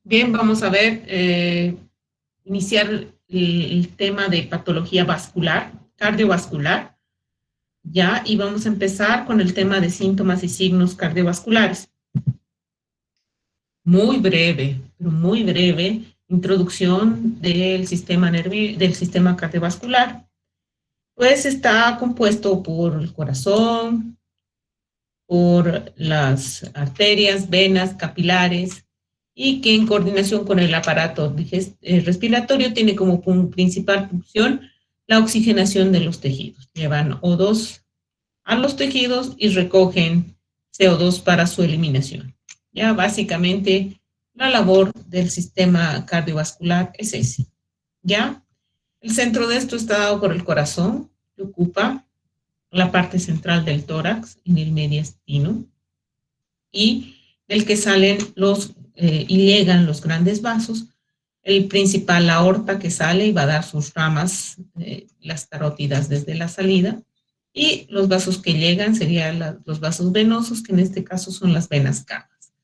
Bien, vamos a ver, iniciar el tema de patología vascular, cardiovascular, ya, y vamos a empezar con el tema de síntomas y signos cardiovasculares. Muy breve, pero muy breve, introducción del sistema cardiovascular. Pues está compuesto por el corazón, por las arterias, venas, capilares, y que en coordinación con el aparato respiratorio tiene como principal función la oxigenación de los tejidos. Llevan O2 a los tejidos y recogen CO2 para su eliminación. Ya básicamente la labor del sistema cardiovascular es ese. Ya el centro de esto está dado por el corazón, que ocupa la parte central del tórax en el mediastino, y del que salen y llegan los grandes vasos, el principal, la aorta, que sale y va a dar sus ramas, las carótidas desde la salida, y los vasos que llegan serían los vasos venosos, que en este caso son las venas cavas.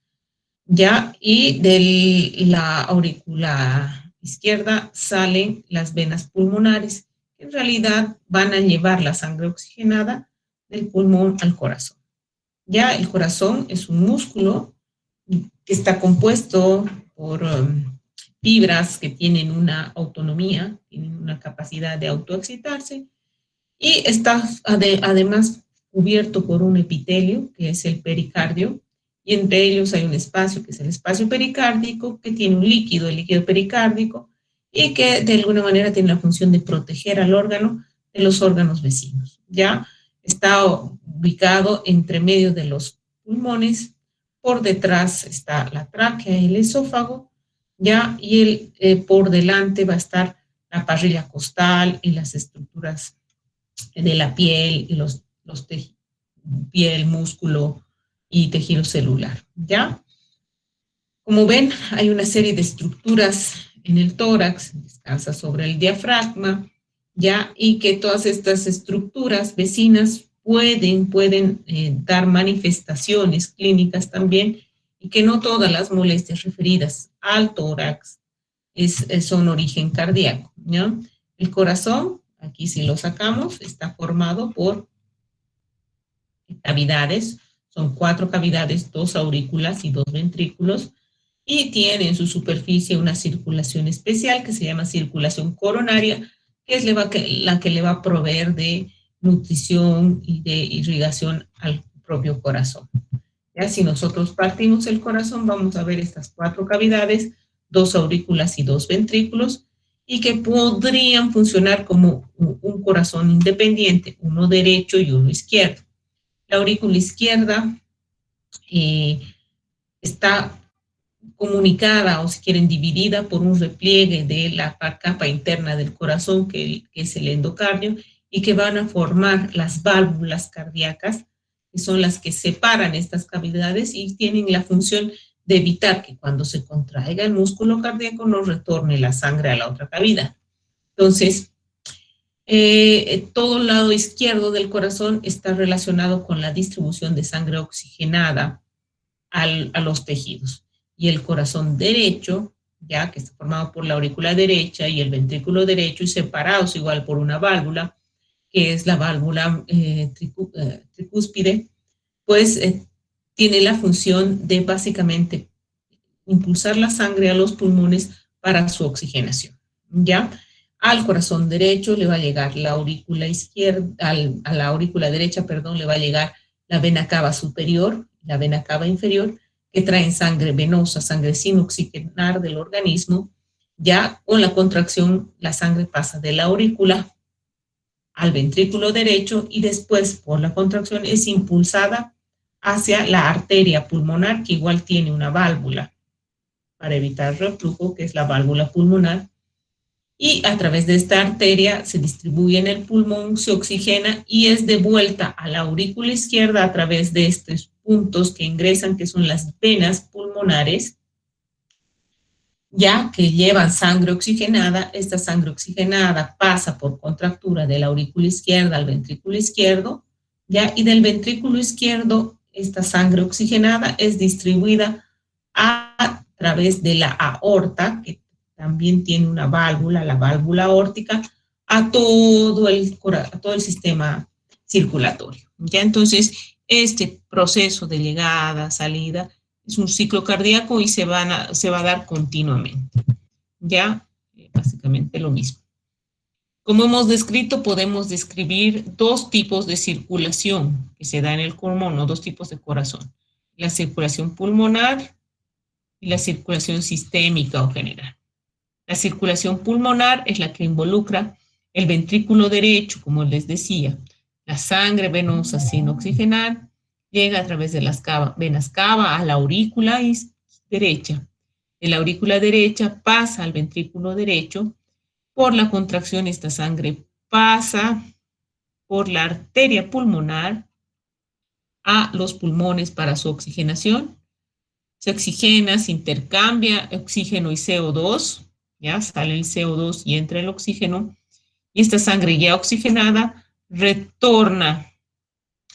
Ya, y de la aurícula izquierda salen las venas pulmonares, que en realidad van a llevar la sangre oxigenada del pulmón al corazón. Ya el corazón es un músculo que está compuesto por fibras que tienen una autonomía, tienen una capacidad de autoexcitarse, y está además cubierto por un epitelio, que es el pericardio, y entre ellos hay un espacio, que es el espacio pericárdico, que tiene un líquido, el líquido pericárdico, y que de alguna manera tiene la función de proteger al órgano de los órganos vecinos. Ya está ubicado entre medio de los pulmones, por detrás está la tráquea y el esófago, ya, y por delante va a estar la parrilla costal y las estructuras de la piel y los piel, músculo y tejido celular, ¿ya? Como ven, hay una serie de estructuras en el tórax, descansa sobre el diafragma, ¿ya? Y que todas estas estructuras vecinas pueden dar manifestaciones clínicas también, y que no todas las molestias referidas al tórax son origen cardíaco, ¿ya? El corazón, aquí si lo sacamos, está formado por cavidades, son 4 cavidades, 2 aurículas y 2 ventrículos, y tiene en su superficie una circulación especial que se llama circulación coronaria, que es la que le va a proveer de nutrición y de irrigación al propio corazón. Ya, si nosotros partimos el corazón, vamos a ver estas 4 cavidades, 2 aurículas y 2 ventrículos, y que podrían funcionar como un corazón independiente, uno derecho y uno izquierdo. La aurícula izquierda está comunicada, o si quieren dividida, por un repliegue de la capa interna del corazón, que es el endocardio, y que van a formar las válvulas cardíacas, que son las que separan estas cavidades y tienen la función de evitar que cuando se contraiga el músculo cardíaco no retorne la sangre a la otra cavidad. Entonces, todo el lado izquierdo del corazón está relacionado con la distribución de sangre oxigenada a los tejidos. Y el corazón derecho, ya que está formado por la aurícula derecha y el ventrículo derecho, y separados igual por una válvula, que es la válvula tricúspide, pues tiene la función de básicamente impulsar la sangre a los pulmones para su oxigenación, ¿ya? Al corazón derecho le va a llegar la aurícula izquierda, a la aurícula derecha, perdón, le va a llegar la vena cava superior, la vena cava inferior, que traen sangre venosa, sangre sin oxigenar del organismo. Ya con la contracción, la sangre pasa de la aurícula al ventrículo derecho, y después por la contracción es impulsada hacia la arteria pulmonar, que igual tiene una válvula para evitar reflujo, que es la válvula pulmonar, y a través de esta arteria se distribuye en el pulmón, se oxigena y es de vuelta a la aurícula izquierda a través de estos puntos que ingresan, que son las venas pulmonares, ya que llevan sangre oxigenada. Esta sangre oxigenada pasa por contractura de la aurícula izquierda al ventrículo izquierdo, ya, y del ventrículo izquierdo esta sangre oxigenada es distribuida a través de la aorta, que también tiene una válvula, la válvula aórtica, a todo el sistema circulatorio. ¿Ya? Entonces, este proceso de llegada, salida, es un ciclo cardíaco y se va a dar continuamente. ¿Ya? Básicamente lo mismo. Como hemos descrito, podemos describir dos tipos de circulación que se da en el pulmón, o dos tipos de corazón. La circulación pulmonar y la circulación sistémica o general. La circulación pulmonar es la que involucra el ventrículo derecho, como les decía. La sangre venosa sin oxigenar llega a través de las venas cava a la aurícula derecha. De la aurícula derecha pasa al ventrículo derecho. Por la contracción, esta sangre pasa por la arteria pulmonar a los pulmones para su oxigenación. Se oxigena, se intercambia oxígeno y CO2, ya sale el CO2 y entra el oxígeno, y esta sangre ya oxigenada retorna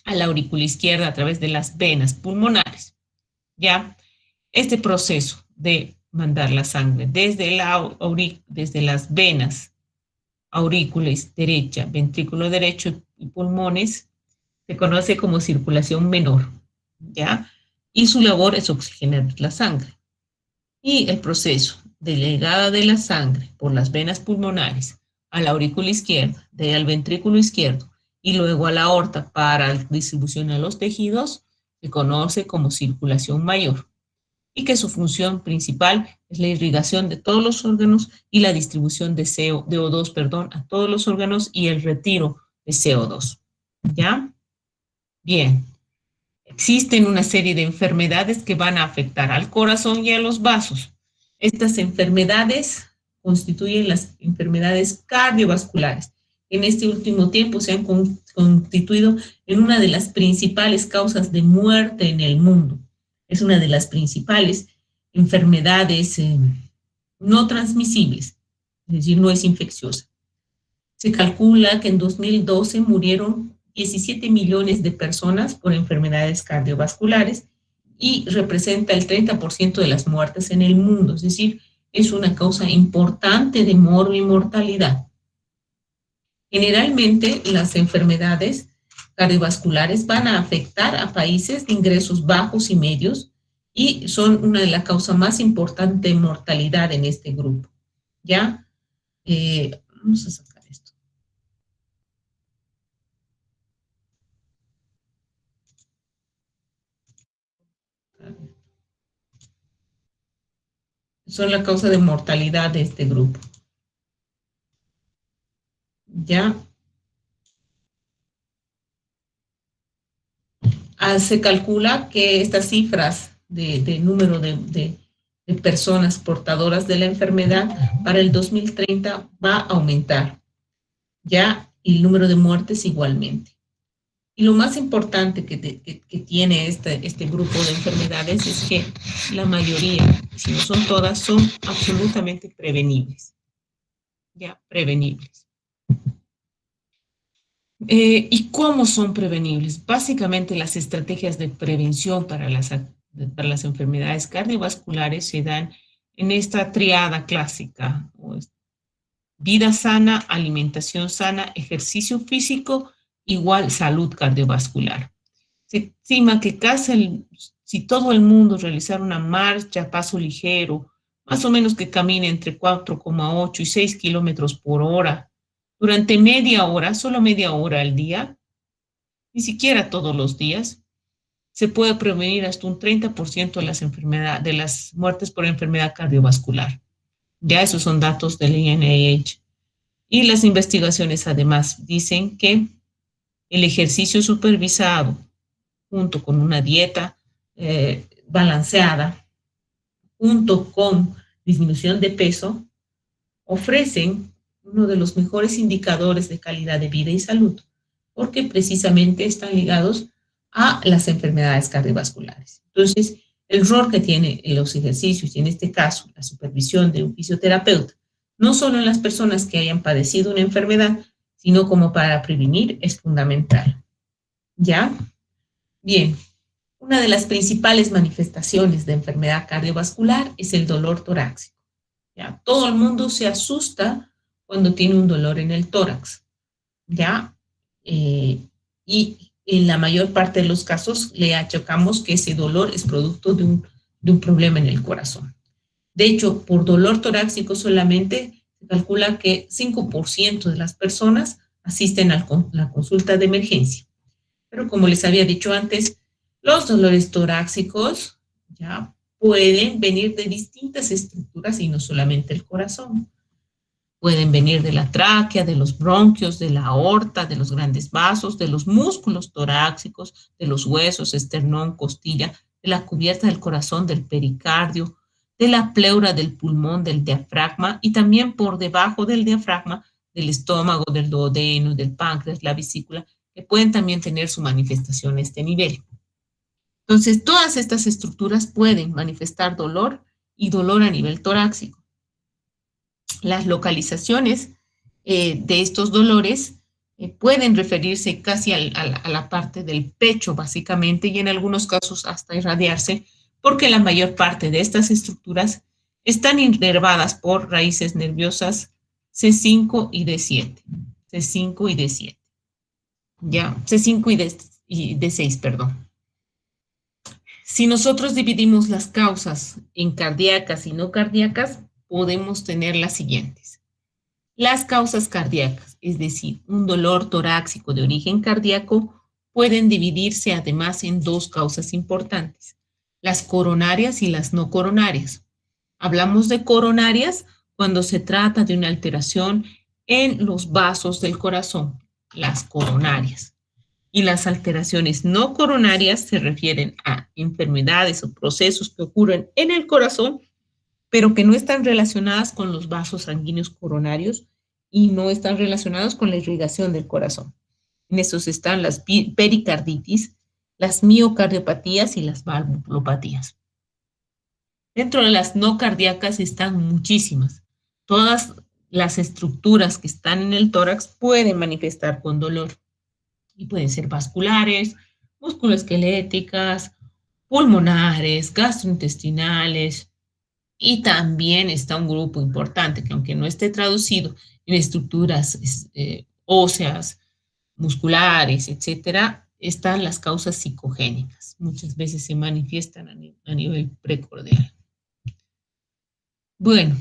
a la aurícula izquierda a través de las venas pulmonares. Ya, este proceso de mandar la sangre desde las venas, aurícula derecha, ventrículo derecho y pulmones, se conoce como circulación menor, ¿ya? Y su labor es oxigenar la sangre. Y el proceso de llegada de la sangre por las venas pulmonares a la aurícula izquierda, al ventrículo izquierdo y luego a la aorta para distribución a los tejidos, se conoce como circulación mayor, y que su función principal es la irrigación de todos los órganos y la distribución de CO2, a todos los órganos y el retiro de CO2. ¿Ya? Bien. Existen una serie de enfermedades que van a afectar al corazón y a los vasos. Estas enfermedades constituyen las enfermedades cardiovasculares. En este último tiempo se han constituido en una de las principales causas de muerte en el mundo. Es una de las principales enfermedades no transmisibles, es decir, no es infecciosa. Se calcula que en 2012 murieron 17 millones de personas por enfermedades cardiovasculares y representa el 30% de las muertes en el mundo, es decir, es una causa importante de mortalidad. Generalmente las enfermedades cardiovasculares van a afectar a países de ingresos bajos y medios y son una de las causas más importantes de mortalidad en este grupo. ¿Ya? Vamos a sacar esto. Son la causa de mortalidad de este grupo. ¿Ya? Se calcula que estas cifras de número de personas portadoras de la enfermedad para el 2030 va a aumentar, ¿ya? Y el número de muertes igualmente. Y lo más importante que tiene este grupo de enfermedades es que la mayoría, si no son todas, son absolutamente prevenibles, ¿ya? Prevenibles. ¿Y cómo son prevenibles? Básicamente las estrategias de prevención para las enfermedades cardiovasculares se dan en esta triada clásica: vida sana, alimentación sana, ejercicio físico, igual salud cardiovascular. Se estima que si todo el mundo realizara una marcha a paso ligero, más o menos que camine entre 4,8 y 6 kilómetros por hora, durante media hora, solo media hora al día, ni siquiera todos los días, se puede prevenir hasta un 30% de las muertes por enfermedad cardiovascular. Ya esos son datos del NIH. Y las investigaciones además dicen que el ejercicio supervisado, junto con una dieta balanceada, junto con disminución de peso, ofrecen uno de los mejores indicadores de calidad de vida y salud, porque precisamente están ligados a las enfermedades cardiovasculares. Entonces, el rol que tienen los ejercicios, y en este caso la supervisión de un fisioterapeuta, no solo en las personas que hayan padecido una enfermedad, sino como para prevenir, es fundamental. ¿Ya? Bien. Una de las principales manifestaciones de enfermedad cardiovascular es el dolor torácico. ¿Ya? Todo el mundo se asusta cuando tiene un dolor en el tórax, ¿ya? Y en la mayor parte de los casos le achacamos que ese dolor es producto de un problema en el corazón. De hecho, por dolor torácico solamente se calcula que 5% de las personas asisten a la consulta de emergencia. Pero como les había dicho antes, los dolores torácicos ya pueden venir de distintas estructuras y no solamente el corazón. Pueden venir de la tráquea, de los bronquios, de la aorta, de los grandes vasos, de los músculos torácicos, de los huesos, esternón, costilla, de la cubierta del corazón, del pericardio, de la pleura del pulmón, del diafragma y también por debajo del diafragma, del estómago, del duodeno, del páncreas, la vesícula, que pueden también tener su manifestación a este nivel. Entonces, todas estas estructuras pueden manifestar dolor y dolor a nivel torácico. Las localizaciones de estos dolores pueden referirse casi a la parte del pecho, básicamente, y en algunos casos hasta irradiarse, porque la mayor parte de estas estructuras están inervadas por raíces nerviosas C5 y D7. C5 y D7. Ya, C5 y D6, perdón. Si nosotros dividimos las causas en cardíacas y no cardíacas, podemos tener las siguientes. Las causas cardíacas, es decir, un dolor torácico de origen cardíaco, pueden dividirse además en dos causas importantes, las coronarias y las no coronarias. Hablamos de coronarias cuando se trata de una alteración en los vasos del corazón, las coronarias. Y las alteraciones no coronarias se refieren a enfermedades o procesos que ocurren en el corazón, pero que no están relacionadas con los vasos sanguíneos coronarios y no están relacionados con la irrigación del corazón. En estos están las pericarditis, las miocardiopatías y las valvulopatías. Dentro de las no cardíacas están muchísimas. Todas las estructuras que están en el tórax pueden manifestar con dolor y pueden ser vasculares, musculoesqueléticas, pulmonares, gastrointestinales, y también está un grupo importante que aunque no esté traducido en estructuras óseas, musculares, etcétera, están las causas psicogénicas. Muchas veces se manifiestan a nivel precordial. Bueno,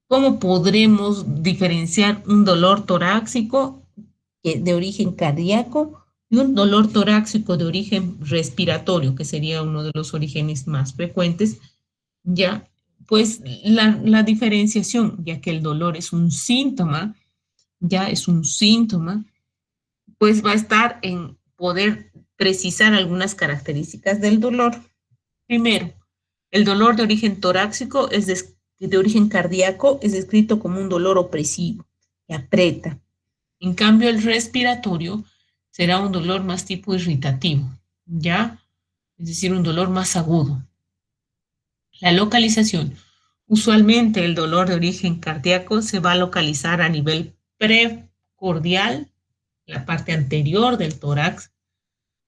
¿cómo podremos diferenciar un dolor torácico de origen cardíaco y un dolor torácico de origen respiratorio, que sería uno de los orígenes más frecuentes? Ya, pues la diferenciación, ya que el dolor es un síntoma, ya es un síntoma, pues va a estar en poder precisar algunas características del dolor. Primero, el dolor de origen torácico es de origen cardíaco es descrito como un dolor opresivo, que aprieta. En cambio, el respiratorio será un dolor más tipo irritativo, ¿ya? Es decir, un dolor más agudo. La localización. Usualmente el dolor de origen cardíaco se va a localizar a nivel precordial, la parte anterior del tórax,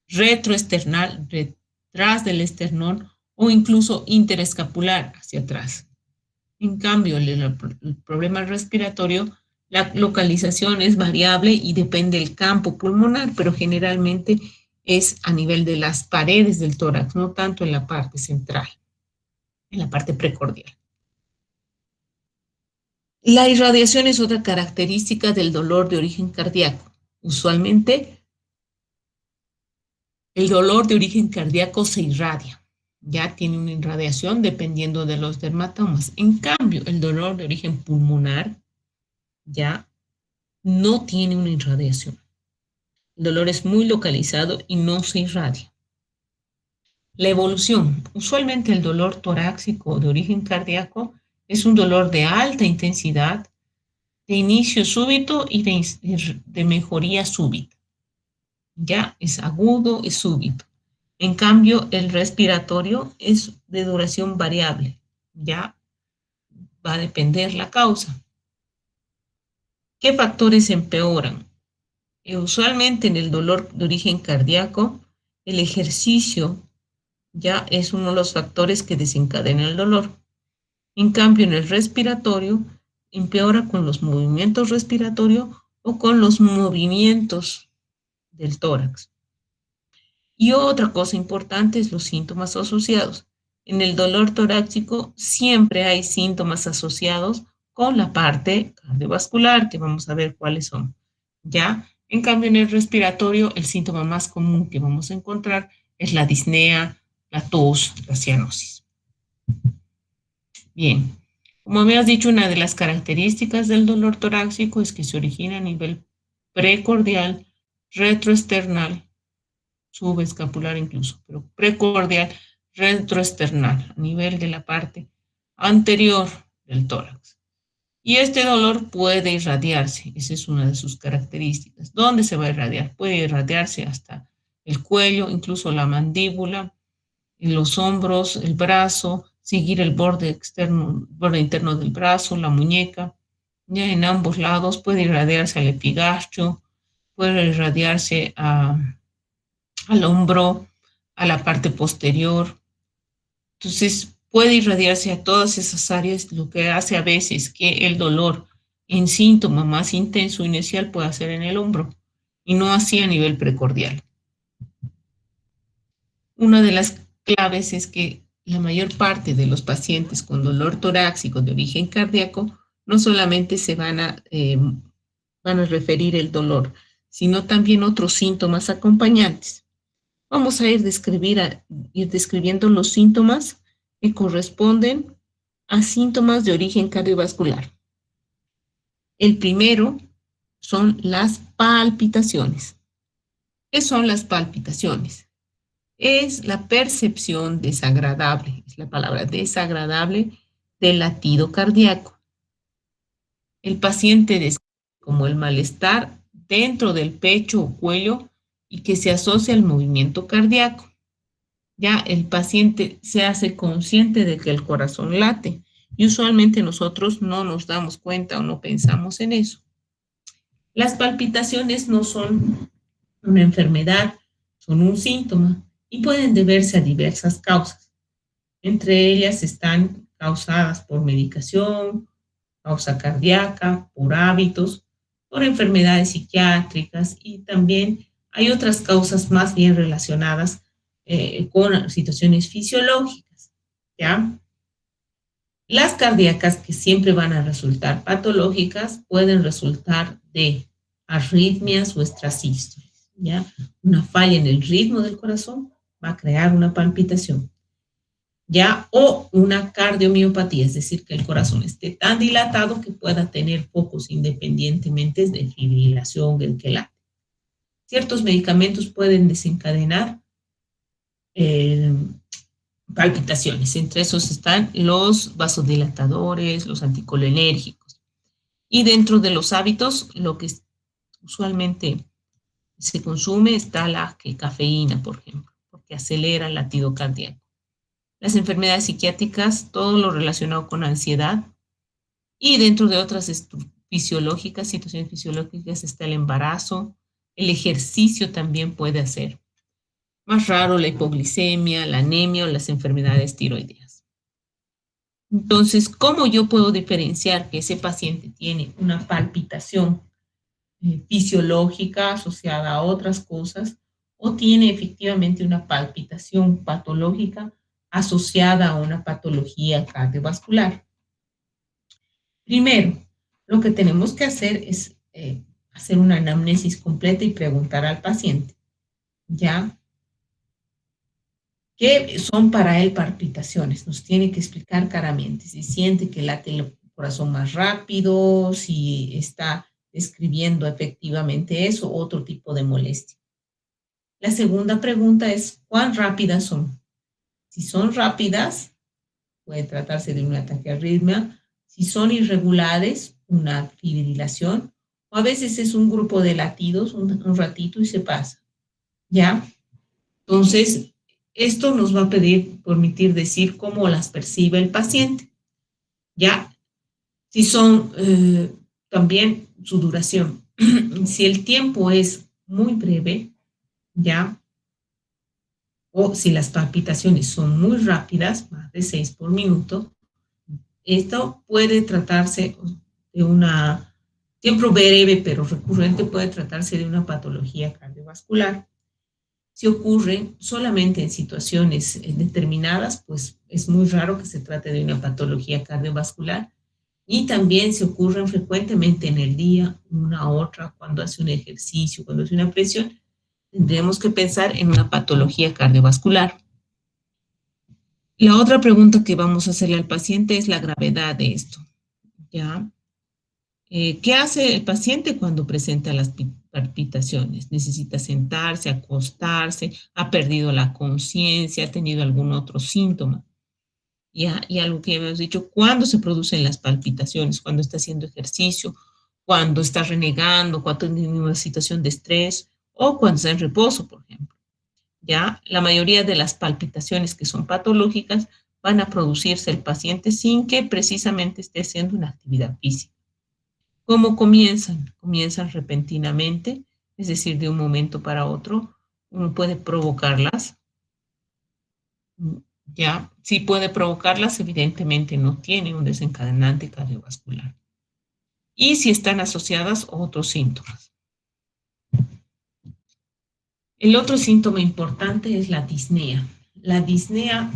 retroesternal, detrás del esternón o incluso interescapular hacia atrás. En cambio, el problema respiratorio, la localización es variable y depende del campo pulmonar, pero generalmente es a nivel de las paredes del tórax, no tanto en la parte central, en la parte precordial. La irradiación es otra característica del dolor de origen cardíaco. Usualmente, el dolor de origen cardíaco se irradia. Ya tiene una irradiación dependiendo de los dermatomas. En cambio, el dolor de origen pulmonar ya no tiene una irradiación. El dolor es muy localizado y no se irradia. La evolución. Usualmente el dolor torácico de origen cardíaco es un dolor de alta intensidad, de inicio súbito y de mejoría súbita. Ya es agudo y súbito. En cambio, el respiratorio es de duración variable. Ya va a depender la causa. ¿Qué factores empeoran? Usualmente en el dolor de origen cardíaco, el ejercicio ya es uno de los factores que desencadena el dolor. En cambio, en el respiratorio, empeora con los movimientos respiratorios o con los movimientos del tórax. Y otra cosa importante es los síntomas asociados. En el dolor torácico siempre hay síntomas asociados con la parte cardiovascular, que vamos a ver cuáles son. ¿Ya? En cambio, en el respiratorio, el síntoma más común que vamos a encontrar es la disnea, la tos, la cianosis. Bien, como me has dicho, una de las características del dolor torácico es que se origina a nivel precordial, retroesternal, subescapular incluso, pero precordial, retroesternal, a nivel de la parte anterior del tórax. Y este dolor puede irradiarse, esa es una de sus características. ¿Dónde se va a irradiar? Puede irradiarse hasta el cuello, incluso la mandíbula, en los hombros, el brazo, seguir el borde externo, borde interno del brazo, la muñeca, ya en ambos lados, puede irradiarse al epigastrio, puede irradiarse al hombro, a la parte posterior. Entonces, puede irradiarse a todas esas áreas, lo que hace a veces que el dolor en síntoma más intenso inicial pueda ser en el hombro y no así a nivel precordial. Una de las claves es que la mayor parte de los pacientes con dolor torácico de origen cardíaco no solamente van a referir el dolor, sino también otros síntomas acompañantes. Vamos a ir describiendo los síntomas que corresponden a síntomas de origen cardiovascular. El primero son las palpitaciones. ¿Qué son las palpitaciones? Es la percepción desagradable, es la palabra desagradable, del latido cardíaco. El paciente describe como el malestar dentro del pecho o cuello y que se asocia al movimiento cardíaco. Ya el paciente se hace consciente de que el corazón late y usualmente nosotros no nos damos cuenta o no pensamos en eso. Las palpitaciones no son una enfermedad, son un síntoma y pueden deberse a diversas causas. Entre ellas están causadas por medicación, causa cardíaca, por hábitos, por enfermedades psiquiátricas y también hay otras causas más bien relacionadas con situaciones fisiológicas, ¿ya? Las cardíacas que siempre van a resultar patológicas pueden resultar de arritmias o extrasístoles, ¿ya? Una falla en el ritmo del corazón va a crear una palpitación, ¿ya? O una cardiomiopatía, es decir, que el corazón esté tan dilatado que pueda tener focos independientemente de fibrilación, el que late. Ciertos medicamentos pueden desencadenar palpitaciones. Entre esos están los vasodilatadores, los anticolinérgicos. Y dentro de los hábitos, lo que usualmente se consume está la cafeína, por ejemplo, porque acelera el latido cardíaco. Las enfermedades psiquiátricas, todo lo relacionado con ansiedad. Y dentro de otras fisiológicas, situaciones fisiológicas, está el embarazo, el ejercicio también puede hacer. Más raro, la hipoglicemia, la anemia o las enfermedades tiroideas. Entonces, ¿cómo yo puedo diferenciar que ese paciente tiene una palpitación fisiológica asociada a otras cosas o tiene efectivamente una palpitación patológica asociada a una patología cardiovascular? Primero, lo que tenemos que hacer es hacer una anamnesis completa y preguntar al paciente, ¿ya? ¿Qué son para él palpitaciones? Nos tiene que explicar claramente si siente que late el corazón más rápido, si está describiendo efectivamente eso, otro tipo de molestia. La segunda pregunta es, ¿cuán rápidas son? Si son rápidas, puede tratarse de un ataque de arritmia. Si son irregulares, una fibrilación. O a veces es un grupo de latidos, un ratito y se pasa. ¿Ya? Entonces, esto nos va a permitir decir cómo las percibe el paciente. ¿Ya? Si son también su duración. Si el tiempo es muy breve, ¿ya? o si las palpitaciones son muy rápidas, más de 6 por minuto, esto puede tratarse de una, siempre breve pero recurrente, puede tratarse de una patología cardiovascular. Si ocurre solamente en situaciones determinadas, pues es muy raro que se trate de una patología cardiovascular. Y también si ocurren frecuentemente en el día, una u otra, cuando hace un ejercicio, cuando hace una presión, tendremos que pensar en una patología cardiovascular. La otra pregunta que vamos a hacerle al paciente es la gravedad de esto, ¿ya? ¿Qué hace el paciente cuando presenta las palpitaciones? ¿Necesita sentarse, acostarse, ha perdido la conciencia, ha tenido algún otro síntoma? ¿Ya? Y algo que hemos dicho, ¿cuándo se producen las palpitaciones? Cuando está haciendo ejercicio, cuando está renegando, cuando tiene una situación de estrés o cuando está en reposo, por ejemplo. ¿Ya? La mayoría de las palpitaciones que son patológicas van a producirse el paciente sin que precisamente esté haciendo una actividad física. ¿Cómo comienzan? Comienzan repentinamente, es decir, de un momento para otro. Uno puede provocarlas. Ya, si puede provocarlas, evidentemente no tiene un desencadenante cardiovascular. Y si están asociadas a otros síntomas. El otro síntoma importante es la disnea. La disnea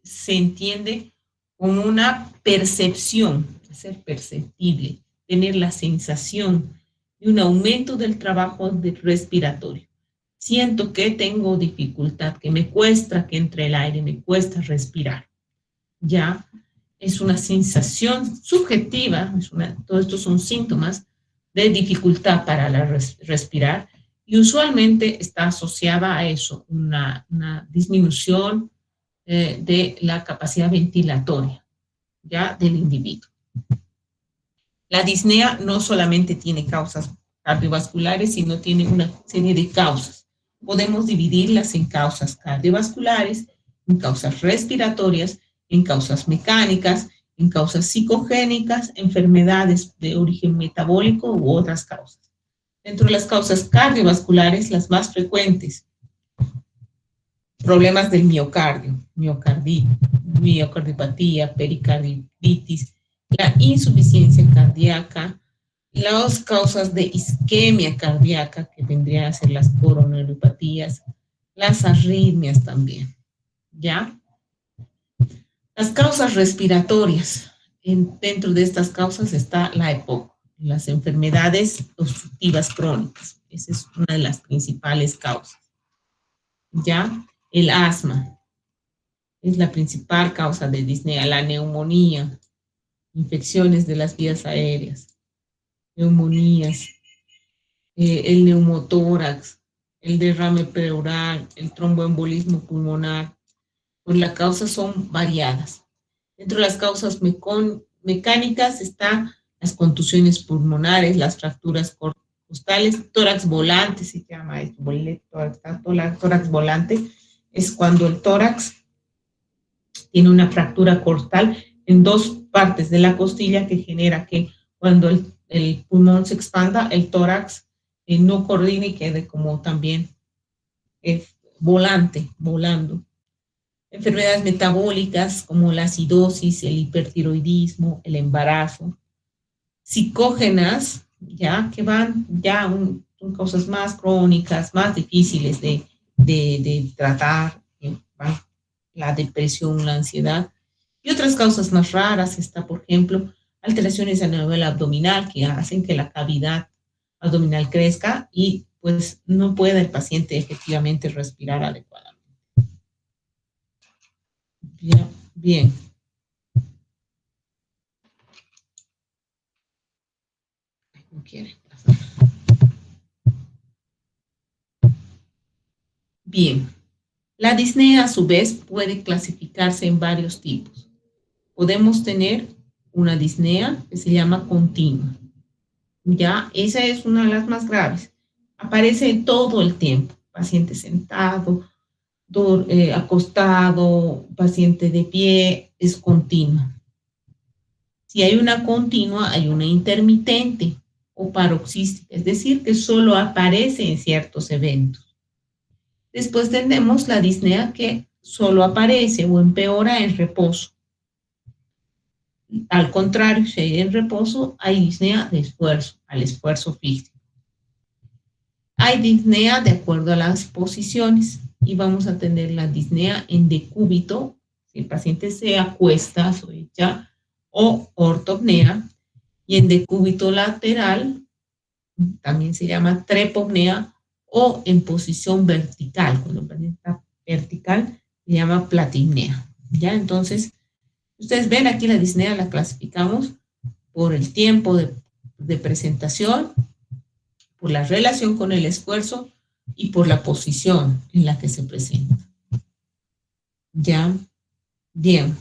se entiende como una percepción, ser perceptible, tener la sensación de un aumento del trabajo respiratorio. Siento que tengo dificultad, que me cuesta que entre el aire, me cuesta respirar. Ya es una sensación subjetiva, todos estos son síntomas de dificultad para respirar y usualmente está asociada a eso, una disminución de la capacidad ventilatoria ya del individuo. La disnea no solamente tiene causas cardiovasculares, sino tiene una serie de causas. Podemos dividirlas en causas cardiovasculares, en causas respiratorias, en causas mecánicas, en causas psicogénicas, enfermedades de origen metabólico u otras causas. Dentro de las causas cardiovasculares, las más frecuentes, problemas del miocardio, miocardiopatía, pericarditis, la insuficiencia cardíaca, las causas de isquemia cardíaca, que vendrían a ser las coronariopatías, las arritmias también, ¿ya? Las causas respiratorias. Dentro de estas causas está la EPOC, las enfermedades obstructivas crónicas. Esa es una de las principales causas. ¿Ya? El asma es la principal causa de disnea, la neumonía, infecciones de las vías aéreas, neumonías, el neumotórax, el derrame pleural, el tromboembolismo pulmonar. Pues las causas son variadas. Dentro de las causas mecánicas están las contusiones pulmonares, las fracturas costales, tórax volante, se llama esto, tórax volante, es cuando el tórax tiene una fractura costal en dos partes de la costilla que genera que cuando el pulmón se expanda, el tórax no coordine y quede como también volando. Enfermedades metabólicas como la acidosis, el hipertiroidismo, el embarazo. Psicógenas, ya que van, son causas más crónicas, más difíciles de tratar, la depresión, la ansiedad. Y otras causas más raras está, por ejemplo, alteraciones a nivel abdominal que hacen que la cavidad abdominal crezca y pues no pueda el paciente efectivamente respirar adecuadamente. Bien. No quiere pasar. Bien. La disnea, a su vez, puede clasificarse en varios tipos. Podemos tener una disnea que se llama continua. Ya, esa es una de las más graves. Aparece todo el tiempo. Paciente sentado, acostado, paciente de pie, es continua. Si hay una continua, hay una intermitente o paroxística, es decir, que solo aparece en ciertos eventos. Después tenemos la disnea que solo aparece o empeora en reposo. Al contrario, si hay en reposo, hay disnea de esfuerzo, al esfuerzo físico. Hay disnea de acuerdo a las posiciones y vamos a tener la disnea en decúbito, si el paciente se acuesta, se echa, o ortopnea, y en decúbito lateral también se llama trepopnea o en posición vertical. Cuando el paciente está vertical, se llama platipnea. ¿Ya? Entonces, ustedes ven aquí la disnea, la clasificamos por el tiempo de presentación, por la relación con el esfuerzo y por la posición en la que se presenta. ¿Ya? Bien.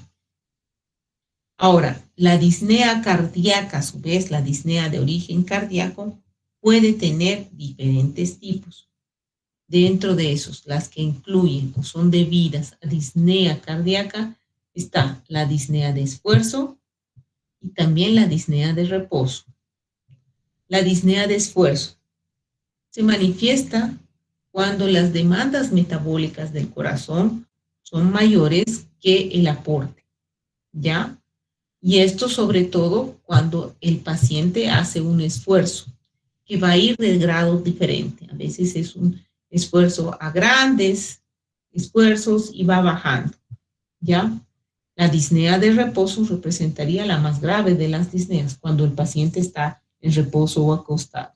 Ahora, la disnea cardíaca, a su vez, la disnea de origen cardíaco, puede tener diferentes tipos. Dentro de esos, las que incluyen o son debidas a disnea cardíaca, está la disnea de esfuerzo y también la disnea de reposo. La disnea de esfuerzo se manifiesta cuando las demandas metabólicas del corazón son mayores que el aporte, ¿ya? Y esto sobre todo cuando el paciente hace un esfuerzo que va a ir de grado diferente. A veces es un esfuerzo a grandes esfuerzos y va bajando, ¿ya? La disnea de reposo representaría la más grave de las disneas cuando el paciente está en reposo o acostado,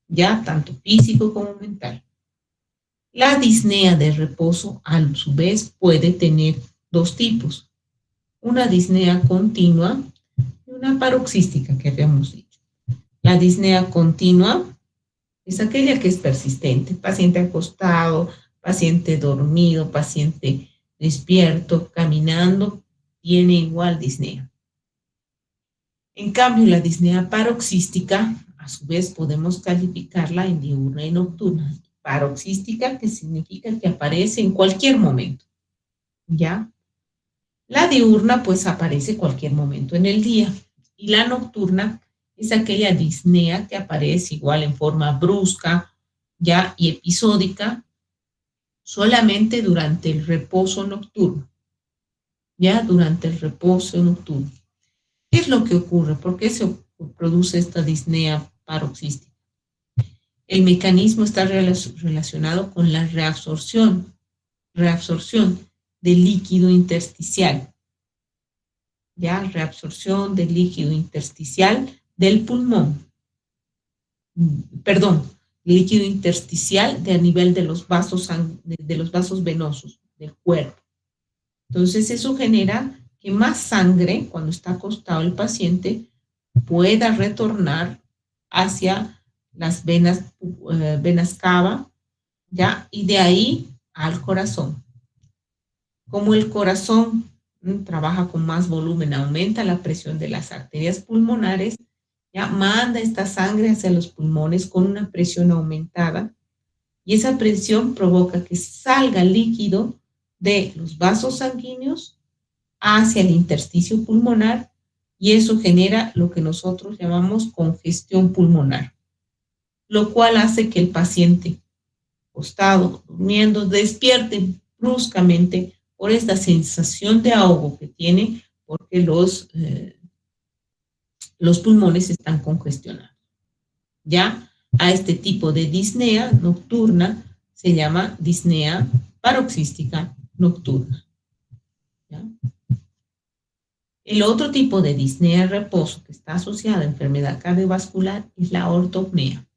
ya tanto físico como mental. La disnea de reposo, a su vez, puede tener dos tipos. Una disnea continua y una paroxística que habíamos dicho. La disnea continua es aquella que es persistente, paciente acostado, paciente dormido, paciente despierto, caminando, tiene igual disnea. En cambio, la disnea paroxística, a su vez, podemos calificarla en diurna y nocturna. Paroxística, que significa que aparece en cualquier momento, ¿ya? La diurna, pues, aparece en cualquier momento en el día. Y la nocturna es aquella disnea que aparece igual en forma brusca, ¿ya? Y episódica, solamente durante el reposo nocturno, ¿ya? Durante el reposo nocturno. ¿Qué es lo que ocurre? ¿Por qué se produce esta disnea paroxística? El mecanismo está relacionado con la reabsorción del líquido intersticial. ¿Ya? Reabsorción del líquido intersticial del pulmón. Perdón, líquido intersticial a nivel de los vasos venosos del cuerpo. Entonces eso genera que más sangre, cuando está acostado el paciente, pueda retornar hacia las venas cava, ¿ya? Y de ahí al corazón. Como el corazón trabaja con más volumen, aumenta la presión de las arterias pulmonares, ya manda esta sangre hacia los pulmones con una presión aumentada y esa presión provoca que salga líquido de los vasos sanguíneos hacia el intersticio pulmonar y eso genera lo que nosotros llamamos congestión pulmonar, lo cual hace que el paciente acostado, durmiendo, despierte bruscamente por esta sensación de ahogo que tiene porque los pulmones están congestionados. Ya a este tipo de disnea nocturna se llama disnea paroxística nocturna. ¿Ya? El otro tipo de disnea de reposo que está asociada a enfermedad cardiovascular es la ortopnea.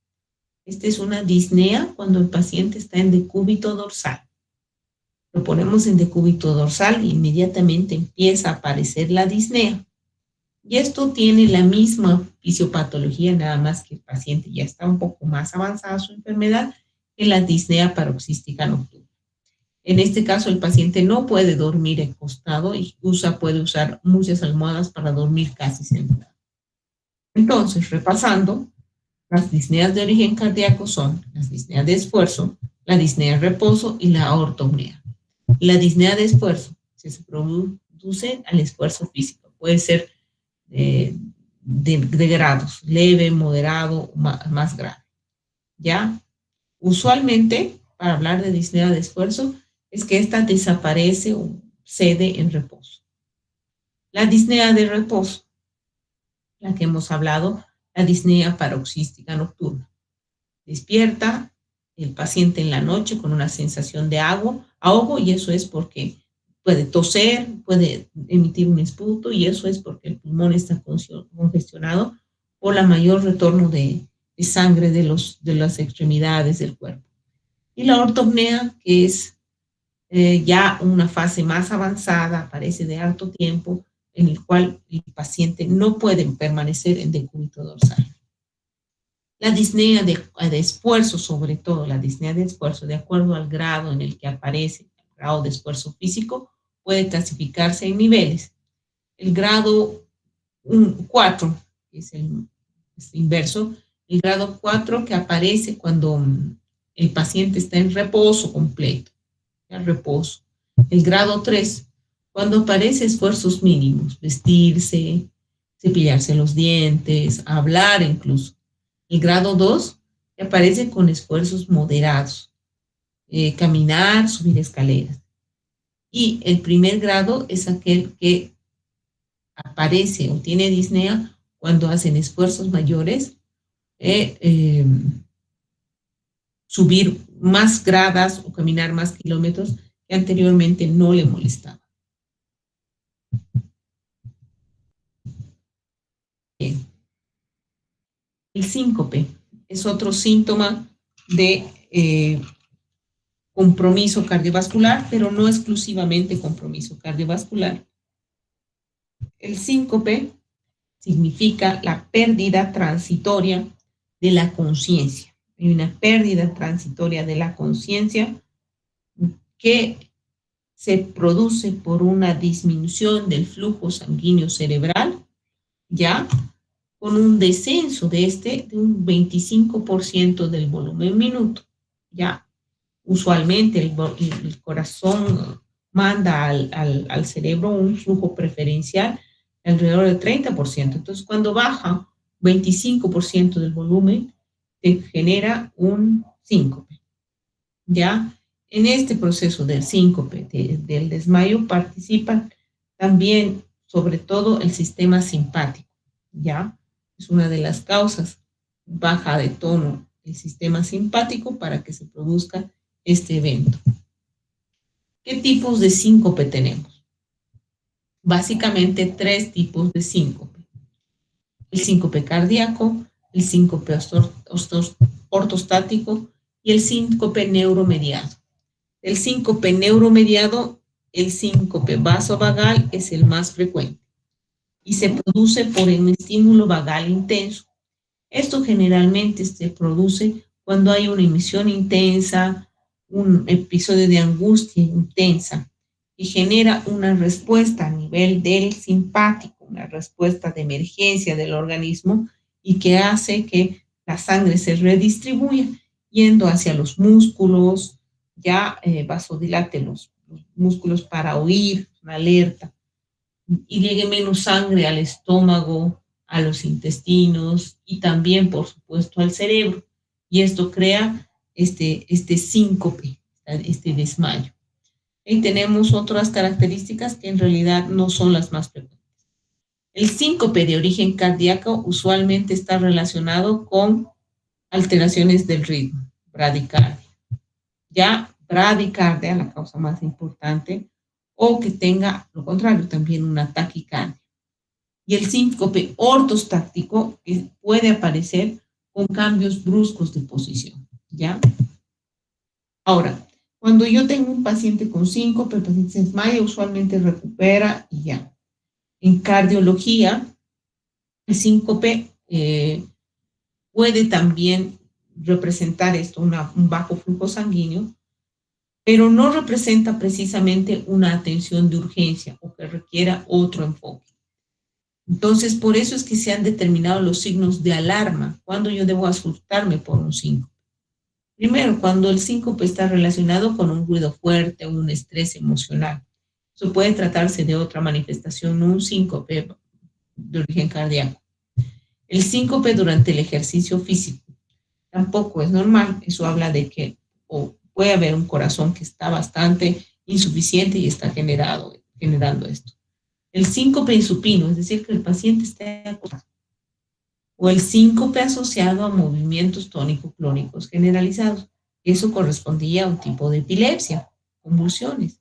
Esta es una disnea cuando el paciente está en decúbito dorsal. Lo ponemos en decúbito dorsal e inmediatamente empieza a aparecer la disnea. Y esto tiene la misma fisiopatología, nada más que el paciente ya está un poco más avanzada su enfermedad que la disnea paroxística nocturna. En este caso, el paciente no puede dormir acostado y puede usar muchas almohadas para dormir casi sentado. Entonces, repasando, las disneas de origen cardíaco son las disneas de esfuerzo, la disnea de reposo y la ortopnea. La disnea de esfuerzo se produce al esfuerzo físico. Puede ser de grados, leve, moderado, más grave. ¿Ya? Usualmente para hablar de disnea de esfuerzo es que esta desaparece o cede en reposo. La disnea de reposo, la que hemos hablado, la disnea paroxística nocturna. Despierta el paciente en la noche con una sensación de ahogo, y eso es porque puede toser, puede emitir un esputo, y eso es porque el pulmón está congestionado por la mayor retorno de sangre de las extremidades del cuerpo. Y la ortopnea, que es ya una fase más avanzada, aparece de harto tiempo, en el cual el paciente no puede permanecer en decúbito dorsal. La disnea de esfuerzo, sobre todo la disnea de esfuerzo, de acuerdo al grado en el que aparece, el grado de esfuerzo físico, puede clasificarse en niveles. El grado 4, que es el inverso, el grado 4 que aparece cuando el paciente está en reposo completo, el reposo. El grado 3, cuando aparece esfuerzos mínimos, vestirse, cepillarse los dientes, hablar incluso. El grado 2 aparece con esfuerzos moderados, caminar, subir escaleras. Y el primer grado es aquel que aparece o tiene disnea cuando hacen esfuerzos mayores, subir más gradas o caminar más kilómetros que anteriormente no le molestaba. Bien. El síncope es otro síntoma de compromiso cardiovascular, pero no exclusivamente compromiso cardiovascular. El síncope significa la pérdida transitoria de la conciencia. Hay una pérdida transitoria de la conciencia que se produce por una disminución del flujo sanguíneo cerebral, ya con un descenso de un 25% del volumen minuto. Ya usualmente el corazón manda al cerebro un flujo preferencial de alrededor del 30%. Entonces, cuando baja 25% del volumen, se genera un síncope. ¿Ya? En este proceso del síncope, del desmayo, participa también, sobre todo, el sistema simpático. ¿Ya? Es una de las causas, baja de tono el sistema simpático para que se produzca este evento. ¿Qué tipos de síncope tenemos? Básicamente 3 tipos de síncope. El síncope cardíaco, el síncope ortostático y el síncope neuromediado. El síncope neuromediado, el síncope vasovagal es el más frecuente y se produce por un estímulo vagal intenso. Esto generalmente se produce cuando hay una emisión intensa, un episodio de angustia intensa y genera una respuesta a nivel del simpático, una respuesta de emergencia del organismo y que hace que la sangre se redistribuya yendo hacia los músculos, ya vasodilate los músculos para oír, una alerta, y llegue menos sangre al estómago, a los intestinos y también, por supuesto, al cerebro. Y esto crea este síncope, este desmayo. Y tenemos otras características que en realidad no son las más frecuentes. El síncope de origen cardíaco usualmente está relacionado con alteraciones del ritmo, bradicardia. Ya bradicardia, la causa más importante, o que tenga, lo contrario, también una taquicardia. Y el síncope ortostático puede aparecer con cambios bruscos de posición, ¿ya? Ahora, cuando yo tengo un paciente con síncope, el paciente se desmaya, usualmente recupera y ya. En cardiología, el síncope puede también representar esto, un bajo flujo sanguíneo, pero no representa precisamente una atención de urgencia o que requiera otro enfoque. Entonces, por eso es que se han determinado los signos de alarma, cuando yo debo asustarme por un síncope. Primero, cuando el síncope está relacionado con un ruido fuerte o un estrés emocional. Eso puede tratarse de otra manifestación, no un síncope de origen cardíaco. El síncope durante el ejercicio físico tampoco es normal. Eso habla de que puede haber un corazón que está bastante insuficiente y está generando esto. El síncope insupino, es decir, que el paciente esté acostado, o el síncope asociado a movimientos tónico-clónicos generalizados. Eso correspondía a un tipo de epilepsia, convulsiones.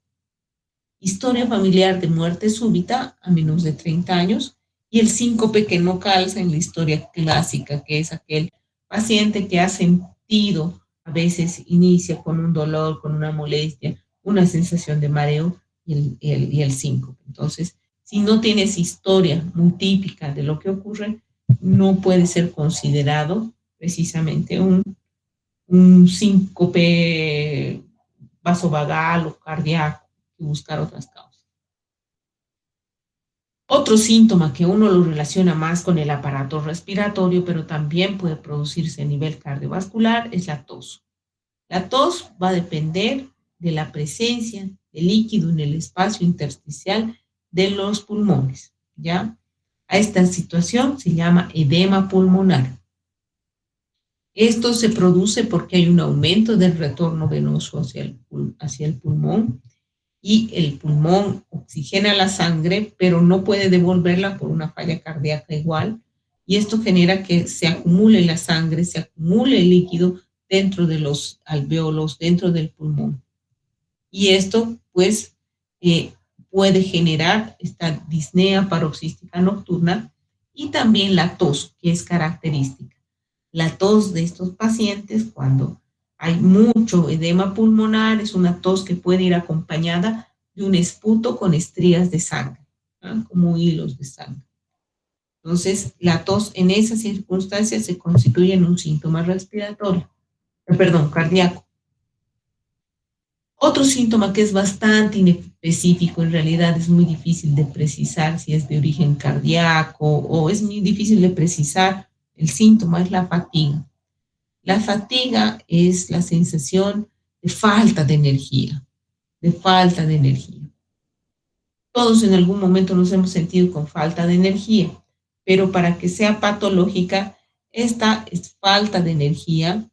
Historia familiar de muerte súbita a menos de 30 años y el síncope que no calza en la historia clásica, que es aquel paciente que ha sentido, a veces inicia con un dolor, con una molestia, una sensación de mareo y el síncope. Entonces, si no tienes historia muy típica de lo que ocurre, no puede ser considerado precisamente un síncope vasovagal o cardíaco y buscar otras causas. Otro síntoma que uno lo relaciona más con el aparato respiratorio, pero también puede producirse a nivel cardiovascular, es la tos. La tos va a depender de la presencia de líquido en el espacio intersticial de los pulmones, ¿ya? A esta situación se llama edema pulmonar. Esto se produce porque hay un aumento del retorno venoso hacia el pulmón y el pulmón oxigena la sangre, pero no puede devolverla por una falla cardíaca igual, y esto genera que se acumule la sangre, se acumule el líquido dentro de los alvéolos, dentro del pulmón. Y esto, pues, puede generar esta disnea paroxística nocturna y también la tos, que es característica. La tos de estos pacientes, cuando hay mucho edema pulmonar, es una tos que puede ir acompañada de un esputo con estrías de sangre, ¿no? Como hilos de sangre. Entonces, la tos en esas circunstancias se constituye en un síntoma respiratorio, cardíaco. Otro síntoma que es bastante inespecífico, en realidad es muy difícil de precisar si es de origen cardíaco o es muy difícil de precisar el síntoma, es la fatiga. La fatiga es la sensación de falta de energía, de falta de energía. Todos en algún momento nos hemos sentido con falta de energía, pero para que sea patológica, esta falta de energía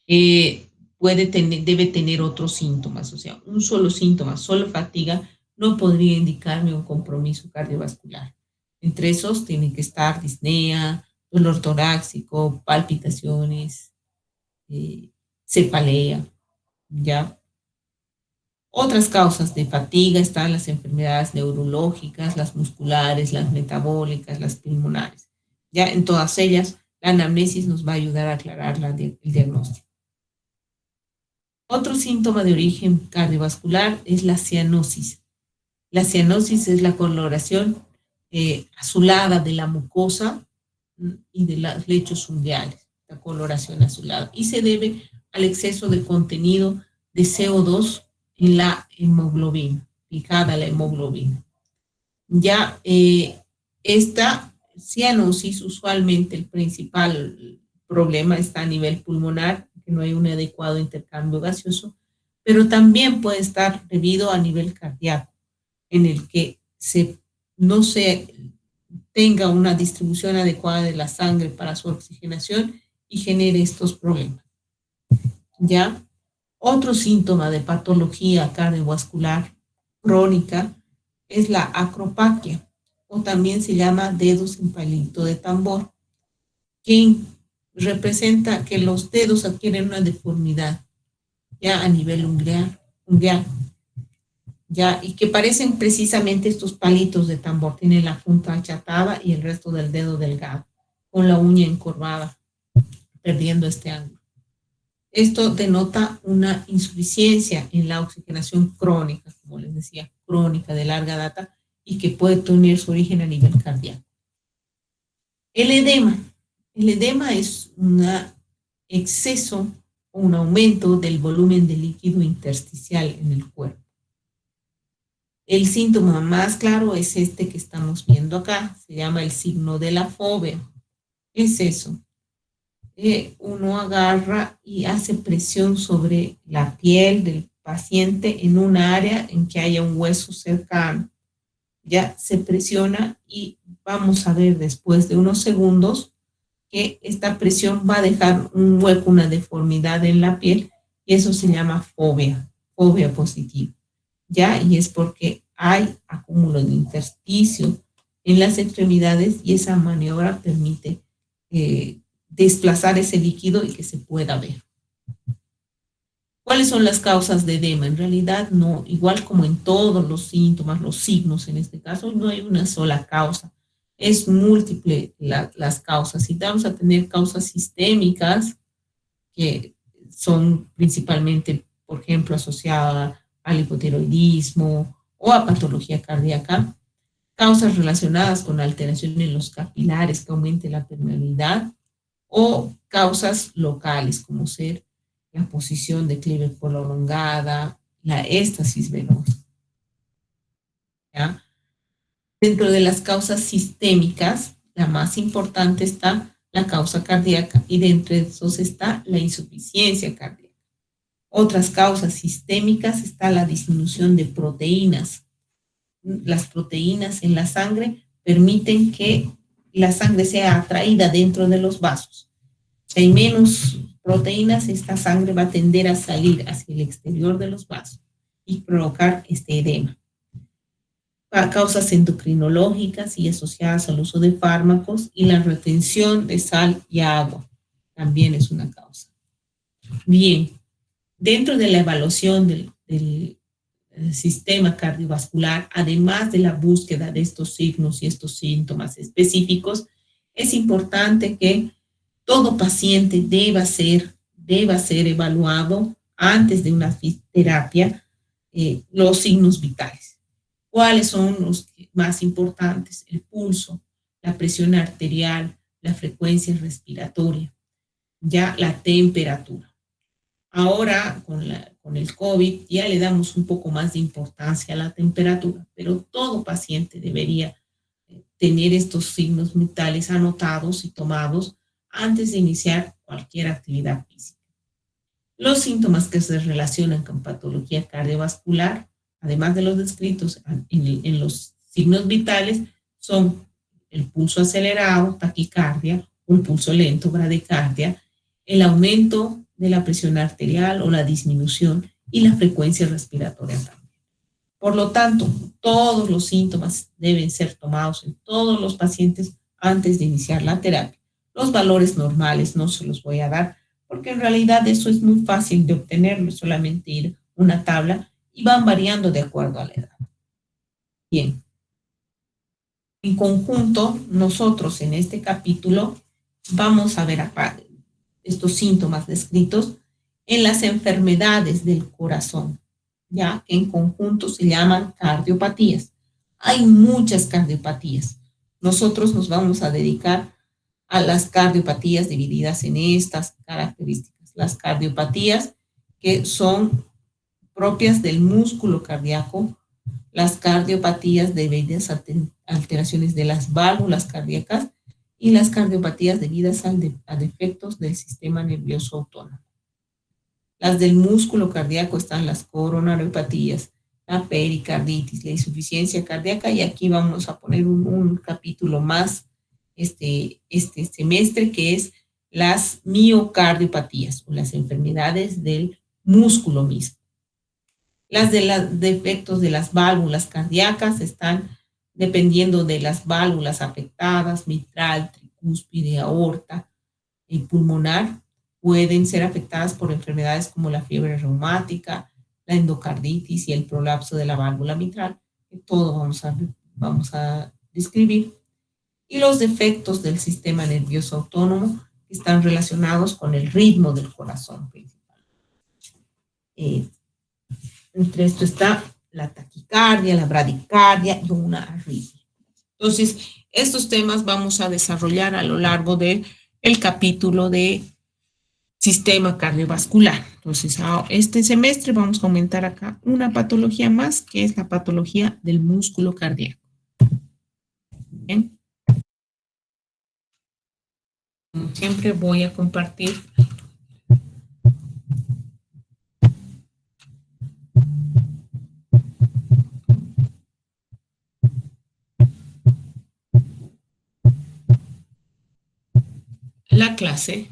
debe tener otros síntomas, o sea, un solo síntoma, solo fatiga, no podría indicarme un compromiso cardiovascular. Entre esos tiene que estar disnea, dolor torácico, palpitaciones, cefalea, ¿ya? Otras causas de fatiga están las enfermedades neurológicas, las musculares, las metabólicas, las pulmonares. Ya en todas ellas, la anamnesis nos va a ayudar a aclarar el diagnóstico. Otro síntoma de origen cardiovascular es la cianosis. La cianosis es la coloración azulada de la mucosa y de los lechos unguiales, la coloración azulada, y se debe al exceso de contenido de CO2 en la hemoglobina, fijada la hemoglobina. Ya esta cianosis, usualmente el principal problema está a nivel pulmonar, que no hay un adecuado intercambio gaseoso, pero también puede estar debido a nivel cardíaco, en el que no se tenga una distribución adecuada de la sangre para su oxigenación y genere estos problemas. ¿Ya? Otro síntoma de patología cardiovascular crónica es la acropaquia, o también se llama dedos en palito de tambor, que representa que los dedos adquieren una deformidad ya a nivel ungueal, ya, y que parecen precisamente estos palitos de tambor, tienen la punta achatada y el resto del dedo delgado, con la uña encorvada, perdiendo este ángulo. Esto denota una insuficiencia en la oxigenación crónica, como les decía, crónica de larga data y que puede tener su origen a nivel cardíaco. El edema es un exceso o un aumento del volumen de líquido intersticial en el cuerpo. El síntoma más claro es este que estamos viendo acá, se llama el signo de la fobia. ¿Qué es eso? Uno agarra y hace presión sobre la piel del paciente en un área en que haya un hueso cercano. Ya se presiona y vamos a ver después de unos segundos que esta presión va a dejar un hueco, una deformidad en la piel, y eso se llama fobia, fobia positiva, ¿ya? Y es porque hay acúmulo de intersticio en las extremidades y esa maniobra permite desplazar ese líquido y que se pueda ver. ¿Cuáles son las causas de edema? En realidad, no, igual como en todos los síntomas, los signos en este caso, no hay una sola causa. Es múltiple las causas. Y vamos a tener causas sistémicas que son principalmente, por ejemplo, asociadas al hipotiroidismo o a patología cardíaca, causas relacionadas con alteración en los capilares que aumente la permeabilidad o causas locales como ser la posición de Cleaver prolongada, la éstasis venosa. ¿Ya? Dentro de las causas sistémicas, la más importante está la causa cardíaca y dentro de esos está la insuficiencia cardíaca. Otras causas sistémicas está la disminución de proteínas. Las proteínas en la sangre permiten que la sangre sea atraída dentro de los vasos. Si hay menos proteínas, esta sangre va a tender a salir hacia el exterior de los vasos y provocar este edema. A causas endocrinológicas y asociadas al uso de fármacos y la retención de sal y agua también es una causa. Bien, dentro de la evaluación del sistema cardiovascular, además de la búsqueda de estos signos y estos síntomas específicos, es importante que todo paciente deba ser evaluado antes de una terapia, los signos vitales. ¿Cuáles son los más importantes? El pulso, la presión arterial, la frecuencia respiratoria, ya la temperatura. Ahora, con el COVID, ya le damos un poco más de importancia a la temperatura, pero todo paciente debería tener estos signos vitales anotados y tomados antes de iniciar cualquier actividad física. Los síntomas que se relacionan con patología cardiovascular, además de los descritos en los signos vitales, son el pulso acelerado, taquicardia, un pulso lento, bradicardia, el aumento de la presión arterial o la disminución y la frecuencia respiratoria también. Por lo tanto, todos los síntomas deben ser tomados en todos los pacientes antes de iniciar la terapia. Los valores normales no se los voy a dar porque en realidad eso es muy fácil de obtenerlo, solamente ir a una tabla y van variando de acuerdo a la edad. Bien. En conjunto, nosotros en este capítulo vamos a ver estos síntomas descritos en las enfermedades del corazón, ya que en conjunto se llaman cardiopatías. Hay muchas cardiopatías. Nosotros nos vamos a dedicar a las cardiopatías divididas en estas características. Las cardiopatías que son propias del músculo cardíaco, las cardiopatías debidas a alteraciones de las válvulas cardíacas y las cardiopatías debidas a defectos del sistema nervioso autónomo. Las del músculo cardíaco están las coronariopatías, la pericarditis, la insuficiencia cardíaca, y aquí vamos a poner un capítulo más este semestre, que es las miocardiopatías o las enfermedades del músculo mismo. Las de los defectos de las válvulas cardíacas están dependiendo de las válvulas afectadas, mitral, tricúspide, aorta y pulmonar. Pueden ser afectadas por enfermedades como la fiebre reumática, la endocarditis y el prolapso de la válvula mitral, que todo vamos a describir. Y los defectos del sistema nervioso autónomo que están relacionados con el ritmo del corazón principal. Entre esto está la taquicardia, la bradicardia y una arritmia. Entonces, estos temas vamos a desarrollar a lo largo del capítulo de sistema cardiovascular. Entonces, este semestre vamos a comentar acá una patología más, que es la patología del músculo cardíaco. Bien. Como siempre voy a compartir la clase